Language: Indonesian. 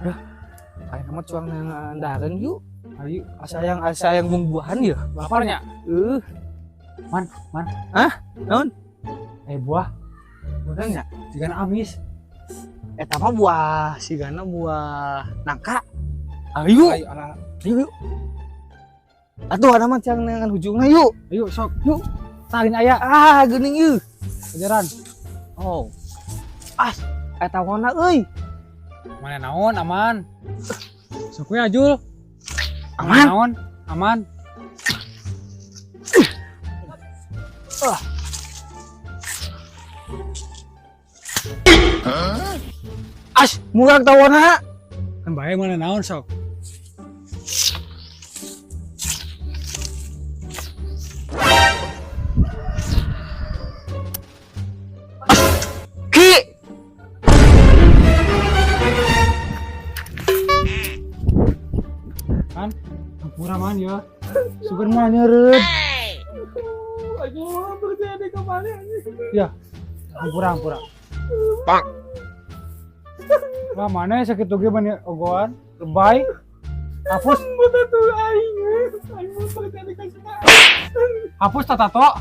Ayo nama cuang ngandaran yuk. Ayo asayang bumbuhan ya. Laparnya? Man. Hah? Non? Buah. Bukan ya? Jangan amis. Eta mah buah sigana buah nangka. Ayo. Ala. Yuk. Atuh ada mah cang dengan hujungna yuk. Ayo sok. Yuk. Salin aya. Geuning yeuh. Ajaran. Oh. Eta warna euy. Mana naon aman. Sok we Ajul. Aman. Naon? Aman. Murag tawana. Kan bae mana naon sok. Ki. Kan? Hampura man ya. Sugan mah nyeureud. Ayo berjadi kemana Ya. Hampura. Pak. Wah mana sakit oge ban ogoan. Lebay. Hapus. Bukan tuh aing. Aing mau berjadi ka sana. Hapus tatato.